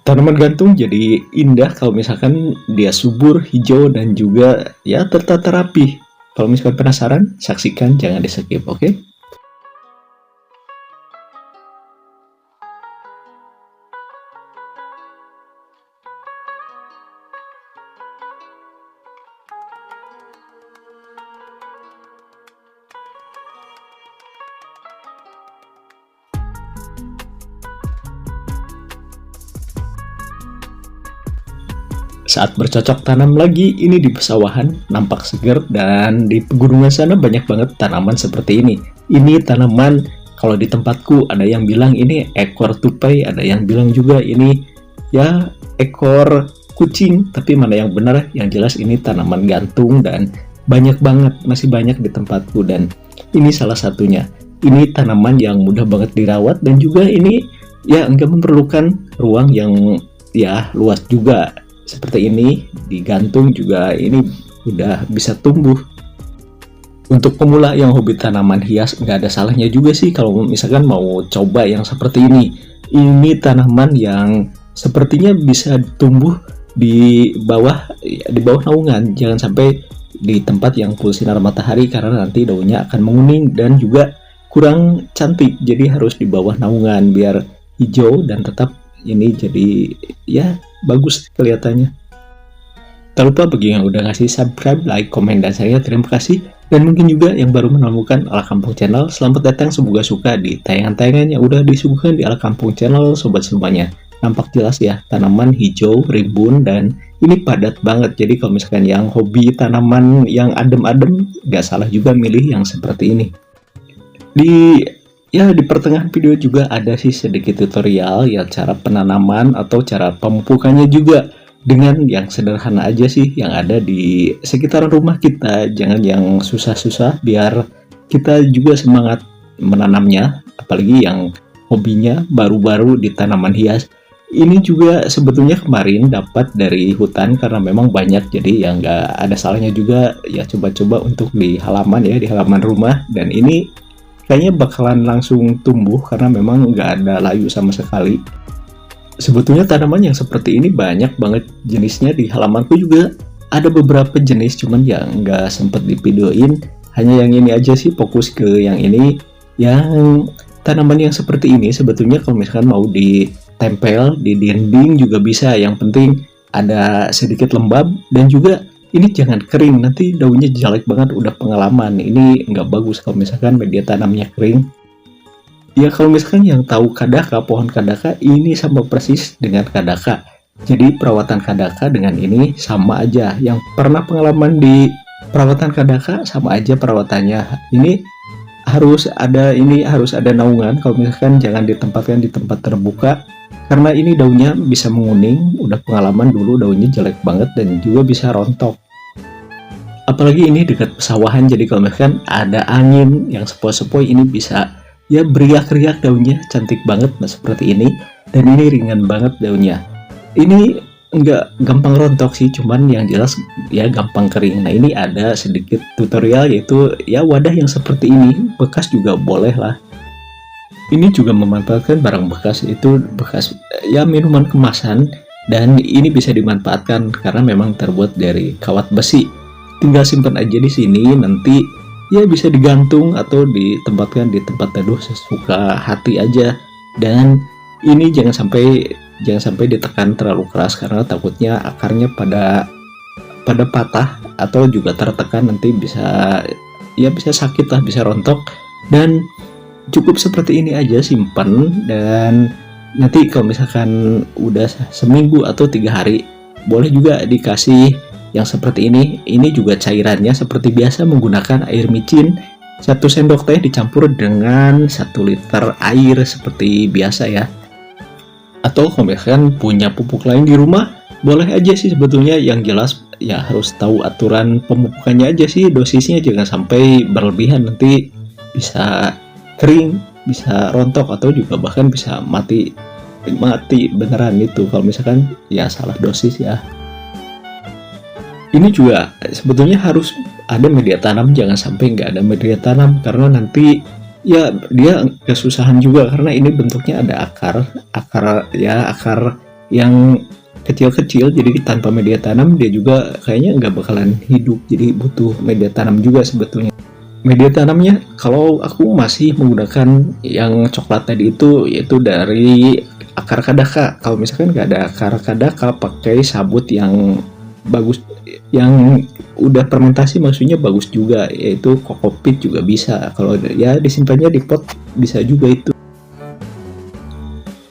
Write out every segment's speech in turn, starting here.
Tanaman gantung jadi indah kalau misalkan dia subur, hijau, dan juga ya tertata rapi. Kalau misalkan penasaran, saksikan, jangan di skip, oke? Saat bercocok tanam lagi, ini di pesawahan nampak segar dan di pegunungan sana banyak banget tanaman seperti ini. Ini tanaman kalau di tempatku ada yang bilang ini ekor tupai, ada yang bilang juga ini ya ekor kucing, tapi mana yang benar? Yang jelas ini tanaman gantung dan banyak banget, masih banyak di tempatku dan ini salah satunya. Ini tanaman yang mudah banget dirawat dan juga ini ya enggak memerlukan ruang yang ya luas juga seperti ini. Digantung juga ini udah bisa tumbuh. Untuk pemula yang hobi tanaman hias nggak ada salahnya juga sih kalau misalkan mau coba yang seperti ini. Ini tanaman yang sepertinya bisa tumbuh di bawah naungan, jangan sampai di tempat yang full sinar matahari karena nanti daunnya akan menguning dan juga kurang cantik. Jadi harus di bawah naungan biar hijau dan tetap ini jadi ya bagus kelihatannya. Tak lupa bagi yang udah ngasih subscribe, like, komen, dan share, terima kasih. Dan mungkin juga yang baru menemukan Ala Kampung Channel, selamat datang, semoga suka di tayangan-tayangan yang udah disuguhkan di Ala Kampung Channel, sobat semuanya. Nampak jelas ya, tanaman hijau, rimbun, dan ini padat banget. Jadi kalau misalkan yang hobi tanaman yang adem-adem, gak salah juga milih yang seperti ini. Di pertengahan video juga ada sih sedikit tutorial ya cara penanaman atau cara pemupukannya juga dengan yang sederhana aja sih yang ada di sekitaran rumah kita. Jangan yang susah-susah biar kita juga semangat menanamnya, apalagi yang hobinya baru-baru di tanaman hias. Ini juga sebetulnya kemarin dapat dari hutan karena memang banyak, jadi ya nggak ada salahnya juga ya coba-coba untuk di halaman ya, di halaman rumah. Dan ini kayaknya bakalan langsung tumbuh karena memang nggak ada layu sama sekali. Sebetulnya tanaman yang seperti ini banyak banget jenisnya, di halamanku juga ada beberapa jenis, cuman ya nggak sempet divideoin. Hanya yang ini aja sih, fokus ke yang ini. Yang tanaman yang seperti ini sebetulnya kalau misalkan mau ditempel di dinding juga bisa, yang penting ada sedikit lembab dan juga ini jangan kering, nanti daunnya jelek banget. Udah pengalaman, ini nggak bagus kalau misalkan media tanamnya kering. Ya kalau misalkan yang tahu kadaka, pohon kadaka ini sama persis dengan kadaka. Jadi perawatan kadaka dengan ini sama aja. Yang pernah pengalaman di perawatan kadaka sama aja perawatannya. Ini harus ada naungan. Kalau misalkan jangan ditempatkan di tempat terbuka karena ini daunnya bisa menguning. Udah pengalaman dulu daunnya jelek banget dan juga bisa rontok. Apalagi ini dekat pesawahan, jadi kalau misalkan ada angin yang sepoi-sepoi ini bisa ya beriak-riak daunnya, cantik banget. Nah seperti ini, dan ini ringan banget daunnya. Ini nggak gampang rontok sih, cuman yang jelas ya gampang kering. Nah ini ada sedikit tutorial, yaitu ya wadah yang seperti ini, bekas juga boleh lah. Ini juga memanfaatkan barang bekas, itu bekas ya minuman kemasan, dan ini bisa dimanfaatkan karena memang terbuat dari kawat besi. Tinggal simpan aja di sini, nanti ya bisa digantung atau ditempatkan di tempat teduh sesuka hati aja. Dan ini jangan sampai ditekan terlalu keras karena takutnya akarnya pada patah atau juga tertekan, nanti bisa sakit lah, bisa rontok. Dan cukup seperti ini aja, simpan, dan nanti kalau misalkan udah seminggu atau 3 hari boleh juga dikasih yang seperti ini juga cairannya seperti biasa menggunakan air micin. 1 sendok teh dicampur dengan 1 liter air seperti biasa ya. Atau kalau misalkan punya pupuk lain di rumah, boleh aja sih sebetulnya. Yang jelas ya harus tahu aturan pemupukannya aja sih, dosisnya jangan sampai berlebihan, nanti bisa kering, bisa rontok, atau juga bahkan bisa mati beneran itu kalau misalkan ya salah dosis ya. Ini juga sebetulnya harus ada media tanam, jangan sampai nggak ada media tanam karena nanti ya dia kesusahan juga karena ini bentuknya ada akar yang kecil-kecil, jadi tanpa media tanam dia juga kayaknya nggak bakalan hidup, jadi butuh media tanam juga sebetulnya. Media tanamnya kalau aku masih menggunakan yang coklat tadi itu, yaitu dari akar kadaka. Kalau misalkan nggak ada akar kadaka, pakai sabut yang bagus, yang udah fermentasi maksudnya bagus juga, yaitu kokopit juga bisa. Kalau ya disimpannya di pot bisa juga itu.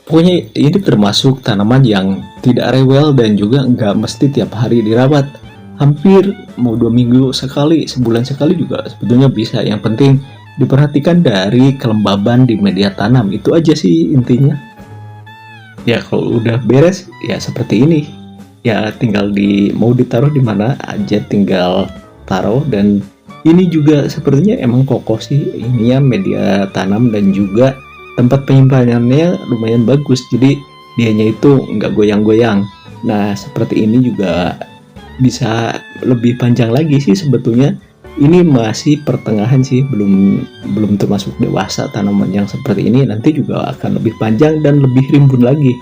Pokoknya ini termasuk tanaman yang tidak rewel dan juga nggak mesti tiap hari dirawat. Hampir mau 2 minggu sekali, sebulan sekali juga sebetulnya bisa. Yang penting diperhatikan dari kelembaban di media tanam. Itu aja sih intinya. Ya kalau udah beres ya seperti ini. Ya tinggal mau ditaruh di mana aja tinggal taruh, dan ini juga sepertinya emang kokoh sih ininya media tanam, dan juga tempat penyimpanannya lumayan bagus, jadi dianya itu nggak goyang-goyang. Nah seperti ini juga bisa lebih panjang lagi sih sebetulnya. Ini masih pertengahan sih, belum termasuk dewasa. Tanaman yang seperti ini nanti juga akan lebih panjang dan lebih rimbun lagi.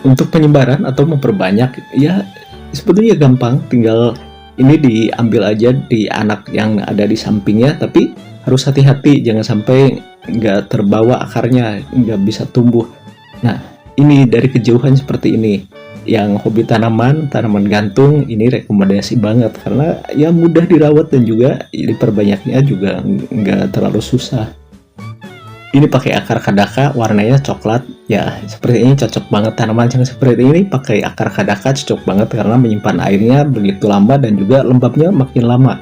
Untuk penyebaran atau memperbanyak ya sebetulnya gampang, tinggal ini diambil aja di anak yang ada di sampingnya, tapi harus hati-hati jangan sampai nggak terbawa akarnya, nggak bisa tumbuh. Nah ini dari kejauhan seperti ini, yang hobi tanaman gantung ini rekomendasi banget karena ya mudah dirawat dan juga diperbanyaknya juga nggak terlalu susah. Ini pakai akar kadaka, warnanya coklat. Ya, seperti ini cocok banget, tanaman yang seperti ini pakai akar kadaka cocok banget karena menyimpan airnya begitu lama dan juga lembabnya makin lama.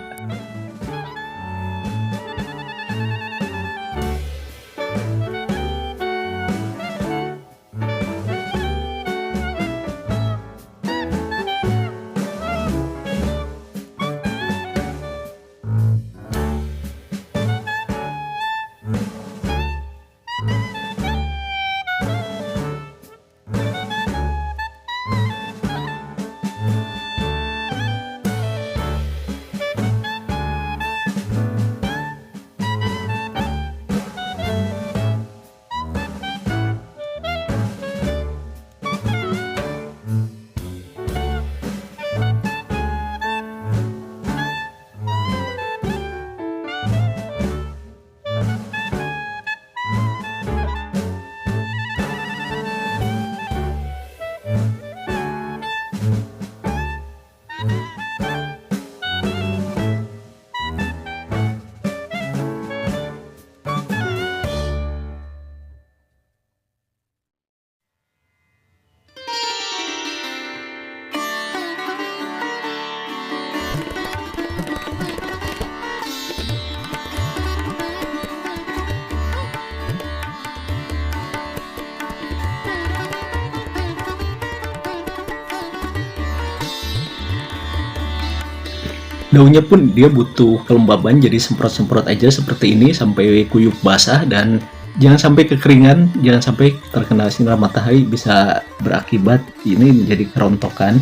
Daunnya pun dia butuh kelembaban, jadi semprot-semprot aja seperti ini sampai kuyup basah, dan jangan sampai kekeringan, jangan sampai terkena sinar matahari, bisa berakibat ini menjadi kerontokan.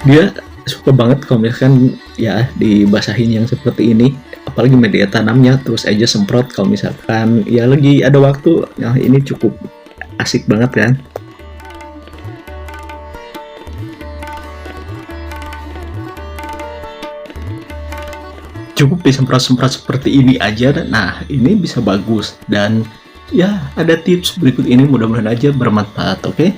Dia suka banget kalau misalkan ya dibasahin yang seperti ini, apalagi media tanamnya, terus aja semprot kalau misalkan ya lagi ada waktu. Nah ini cukup asik banget kan. Cukup disemprot-semprot seperti ini aja. Nah ini bisa bagus, dan ya ada tips berikut ini, mudah-mudahan aja bermanfaat. Oke?